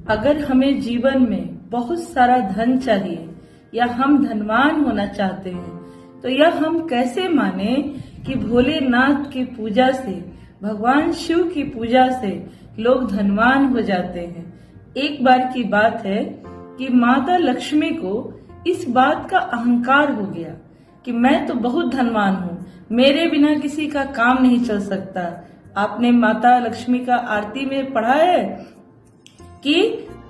अगर हमें जीवन में बहुत सारा धन चाहिए या हम धनवान होना चाहते हैं तो यह हम कैसे माने कि भोलेनाथ की पूजा से, भगवान शिव की पूजा से लोग धनवान हो जाते हैं। एक बार की बात है कि माता लक्ष्मी को इस बात का अहंकार हो गया कि मैं तो बहुत धनवान हूँ, मेरे बिना किसी का काम नहीं चल सकता। आपने माता लक्ष्मी का आरती में पढ़ा है कि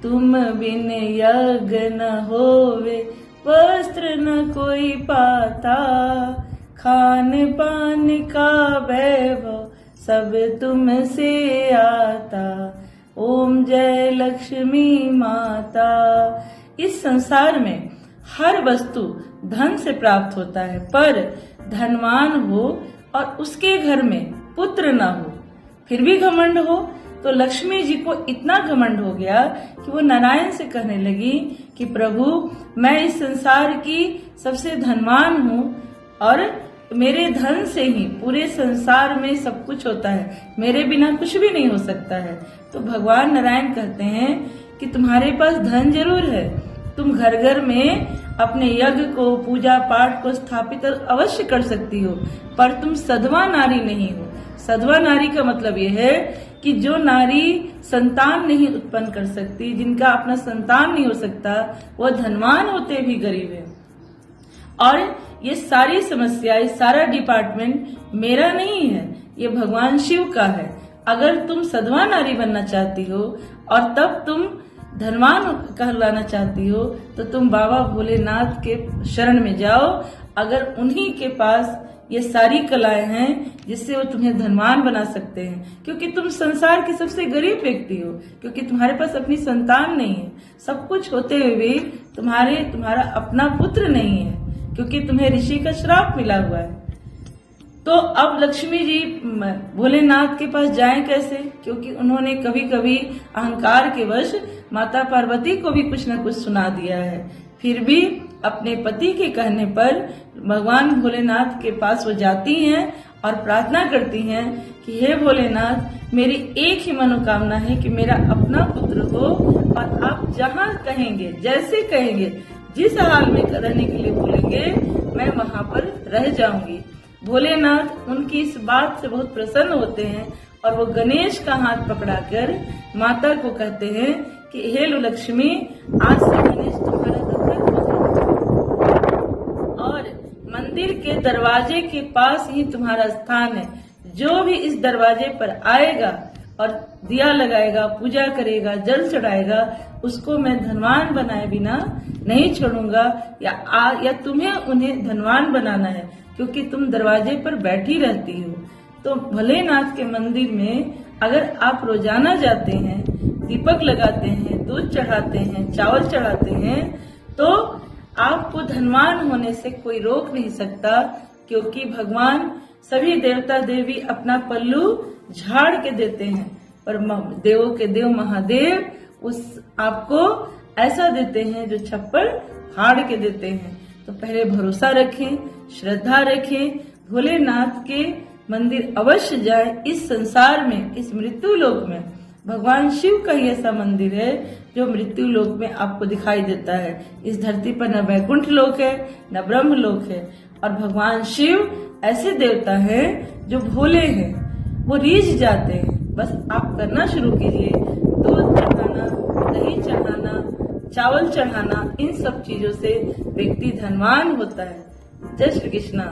तुम बिन यज्ञ न होवे, वस्त्र न कोई पाता, खान पान का वैभव सब तुमसे आता। ओम जय लक्ष्मी माता। इस संसार में हर वस्तु धन से प्राप्त होता है, पर धनवान हो और उसके घर में पुत्र न हो फिर भी घमंड हो। तो लक्ष्मी जी को इतना घमंड हो गया कि वो नारायण से कहने लगी कि प्रभु, मैं इस संसार की सबसे धनवान हूँ और मेरे धन से ही पूरे संसार में सब कुछ होता है, मेरे बिना कुछ भी नहीं हो सकता है। तो भगवान नारायण कहते हैं कि तुम्हारे पास धन जरूर है, तुम घर घर में अपने यज्ञ को, पूजा पाठ को स्थापित अवश्य कर सकती हो, पर तुम सधवा नारी नहीं हो। सधवा नारी का मतलब यह है कि जो नारी संतान नहीं उत्पन्न कर सकती, जिनका अपना संतान नहीं हो सकता, वह धनवान होते भी गरीब है। और ये सारी समस्या, सारा डिपार्टमेंट मेरा नहीं है, ये भगवान शिव का है। अगर तुम सधवा नारी बनना चाहती हो और तब तुम धनवान कहलाना चाहती हो तो तुम बाबा भोलेनाथ के शरण में जाओ। अगर उन्हीं के पास ये सारी कलाएं हैं जिससे वो तुम्हें धनवान बना सकते हैं, क्योंकि तुम संसार की सबसे गरीब व्यक्ति हो, क्योंकि तुम्हारे पास अपनी संतान नहीं है। सब कुछ होते हुए भी तुम्हारा अपना पुत्र नहीं है, क्योंकि तुम्हें ऋषि का श्राप मिला हुआ है। तो अब लक्ष्मी जी भोलेनाथ के पास जाएं कैसे, क्योंकि उन्होंने कभी कभी अहंकार के वश माता पार्वती को भी कुछ न कुछ सुना दिया है। फिर भी अपने पति के कहने पर भगवान भोलेनाथ के पास वो जाती हैं और प्रार्थना करती हैं कि हे भोलेनाथ, मेरी एक ही मनोकामना है कि मेरा अपना पुत्र हो और आप जहाँ कहेंगे, जैसे कहेंगे, जिस हाल में रहने के लिए बोलेंगे, मैं वहाँ पर रह जाऊंगी। भोलेनाथ उनकी इस बात से बहुत प्रसन्न होते हैं और वो गणेश का हाथ पकड़ाकर माता को कहते हैं कि हे लक्ष्मी, आज से गणेश तुम्हारा और मंदिर के दरवाजे के पास ही तुम्हारा स्थान है। जो भी इस दरवाजे पर आएगा और दिया लगाएगा, पूजा करेगा, जल चढ़ाएगा, उसको मैं धनवान बनाए बिना नहीं छोड़ूंगा। या तुम्हें उन्हें धनवान बनाना है, क्योंकि तुम दरवाजे पर बैठी रहती हो। तो भोलेनाथ के मंदिर में अगर आप रोजाना जाते हैं, दीपक लगाते हैं, दूध चढ़ाते हैं, चावल चढ़ाते हैं, तो आपको धनवान होने से कोई रोक नहीं सकता, क्योंकि भगवान सभी देवता देवी अपना पल्लू झाड़ के देते हैं, पर देवों के देव महादेव उस आपको ऐसा देते हैं जो छप्पर फाड़ के देते हैं। तो पहले भरोसा रखें, श्रद्धा रखें, भोलेनाथ के मंदिर अवश्य जाए। इस संसार में, इस मृत्यु लोक में भगवान शिव का ही ऐसा मंदिर है जो मृत्यु लोक में आपको दिखाई देता है। इस धरती पर न वैकुंठ लोक है, न ब्रह्म लोक है। और भगवान शिव ऐसे देवता हैं जो भोले हैं, वो रीझ जाते हैं। बस आप करना शुरू कीजिए, दूध चढ़ाना, दही चढ़ाना, चावल चढ़ाना, इन सब चीजों से व्यक्ति धनवान होता है। जय श्री कृष्णा।